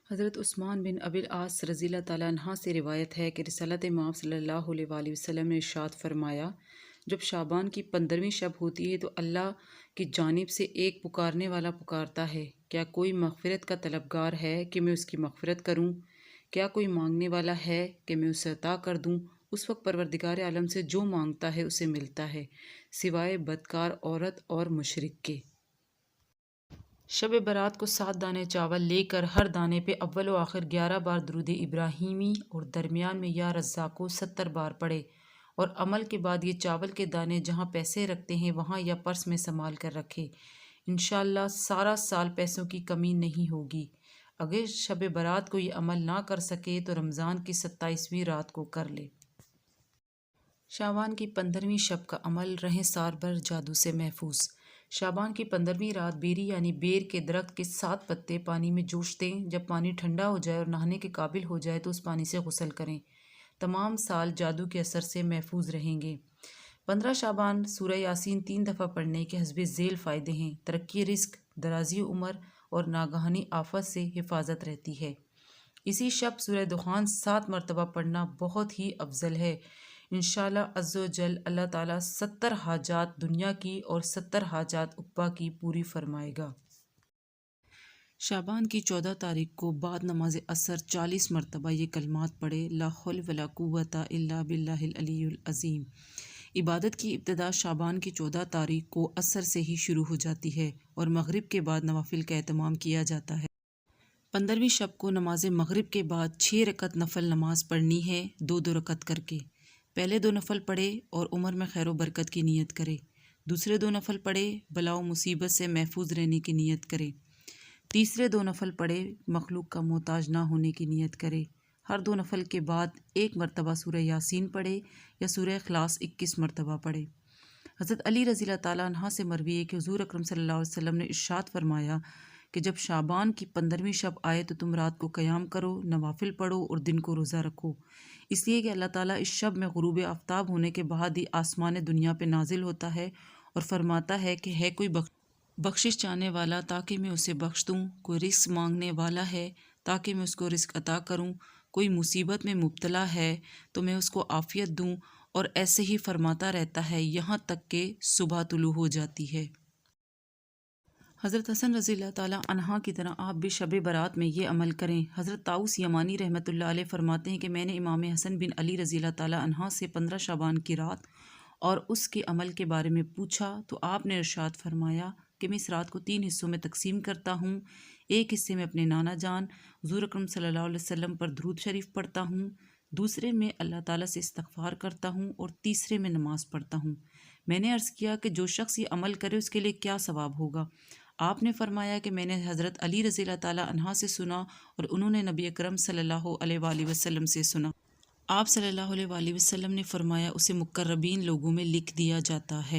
حضرت عثمان بن ابی العاص رضی اللہ تعالیٰ عنہ سے روایت ہے کہ رسالت امام صلی اللہ علیہ وآلہ وسلم نے ارشاد فرمایا، جب شعبان کی 15ویں شب ہوتی ہے تو اللہ کی جانب سے ایک پکارنے والا پکارتا ہے، کیا کوئی مغفرت کا طلبگار ہے کہ میں اس کی مغفرت کروں؟ کیا کوئی مانگنے والا ہے کہ میں اسے عطا کر دوں؟ اس وقت پروردگار عالم سے جو مانگتا ہے اسے ملتا ہے، سوائے بدکار عورت اور مشرک کے۔ شب برات کو 7 دانے چاول لے کر ہر دانے پہ اول و آخر 11 بار درود ابراہیمی اور درمیان میں یا رزاقو 70 بار پڑھے، اور عمل کے بعد یہ چاول کے دانے جہاں پیسے رکھتے ہیں وہاں یا پرس میں سنبھال کر رکھے۔ انشاءاللہ سارا سال پیسوں کی کمی نہیں ہوگی۔ اگر شب برات کو یہ عمل نہ کر سکے تو رمضان کی 27ویں رات کو کر لے۔ شعبان کی 15ویں شب کا عمل رہیں سال بھر جادو سے محفوظ۔ شعبان کی 15ویں رات بیری یعنی بیر کے درخت کے 7 پتے پانی میں جوش دیں۔ جب پانی ٹھنڈا ہو جائے اور نہانے کے قابل ہو جائے تو اس پانی سے غسل کریں۔ تمام سال جادو کے اثر سے محفوظ رہیں گے۔ 15 شعبان سورہ یاسین 3 دفعہ پڑھنے کے حسب ذیل فائدے ہیں۔ ترقی رزق، درازی عمر اور ناگہانی آفت سے حفاظت رہتی ہے۔ اسی شب سورہ دخان 7 مرتبہ پڑھنا بہت ہی افضل ہے۔ انشاءاللہ عز و جل اللہ تعالیٰ 70 حاجات دنیا کی اور 70 حاجات عقبیٰ کی پوری فرمائے گا۔ شعبان کی 14 تاریخ کو بعد نماز عصر 40 مرتبہ یہ کلمات پڑھے، لا حول ولا قوت الا باللہ العلی العظیم۔ عبادت کی ابتدا شعبان کی 14 تاریخ کو عصر سے ہی شروع ہو جاتی ہے اور مغرب کے بعد نوافل کا اہتمام کیا جاتا ہے۔ 15ویں شب کو نماز مغرب کے بعد 6 رکعت نفل نماز پڑھنی ہے، 2 رکعت کر کے۔ پہلے 2 نفل پڑھے اور عمر میں خیر و برکت کی نیت کرے۔ دوسرے 2 نفل پڑھے بلا و مصیبت سے محفوظ رہنے کی نیت کرے۔ تیسرے 2 نفل پڑھے مخلوق کا محتاج نہ ہونے کی نیت کرے۔ ہر 2 نفل کے بعد 1 مرتبہ سورہ یاسین پڑھے یا سورہ اخلاص 21 مرتبہ پڑھے۔ حضرت علی رضی اللہ تعالیٰ عنہ سے مروی ہے کہ حضور اکرم صلی اللہ علیہ وسلم نے ارشاد فرمایا کہ جب شعبان کی 15ویں شب آئے تو تم رات کو قیام کرو، نوافل پڑھو اور دن کو روزہ رکھو، اس لیے کہ اللہ تعالیٰ اس شب میں غروب آفتاب ہونے کے بعد ہی آسمان دنیا پہ نازل ہوتا ہے اور فرماتا ہے کہ ہے کوئی بخشش چاہنے والا تاکہ میں اسے بخش دوں، کوئی رزق مانگنے والا ہے تاکہ میں اس کو رزق عطا کروں، کوئی مصیبت میں مبتلا ہے تو میں اس کو عافیت دوں، اور ایسے ہی فرماتا رہتا ہے یہاں تک کہ صبح طلوع ہو جاتی ہے۔ حضرت حسن رضی اللہ تعالیٰ عنہ کی طرح آپ بھی شب برات میں یہ عمل کریں۔ حضرت طاؤس یمانی رحمۃ اللہ علیہ فرماتے ہیں کہ میں نے امام حسن بن علی رضی اللہ تعالیٰ عنہ سے 15 شعبان کی رات اور اس کے عمل کے بارے میں پوچھا تو آپ نے ارشاد فرمایا کہ میں اس رات کو 3 حصوں میں تقسیم کرتا ہوں۔ ایک حصے میں اپنے نانا جان حضور اکرم صلی اللہ علیہ وسلم پر درود شریف پڑھتا ہوں، دوسرے میں اللہ تعالیٰ سے استغفار کرتا ہوں اور تیسرے میں نماز پڑھتا ہوں۔ میں نے عرض کیا کہ جو شخص یہ عمل کرے اس کے لیے کیا ثواب ہوگا؟ آپ نے فرمایا کہ میں نے حضرت علی رضی اللہ تعالیٰ عنہ سے سنا اور انہوں نے نبی اکرم صلی اللہ علیہ وآلہ وسلم سے سنا۔ آپ صلی اللہ علیہ وآلہ وسلم نے فرمایا اسے مقربین لوگوں میں لکھ دیا جاتا ہے۔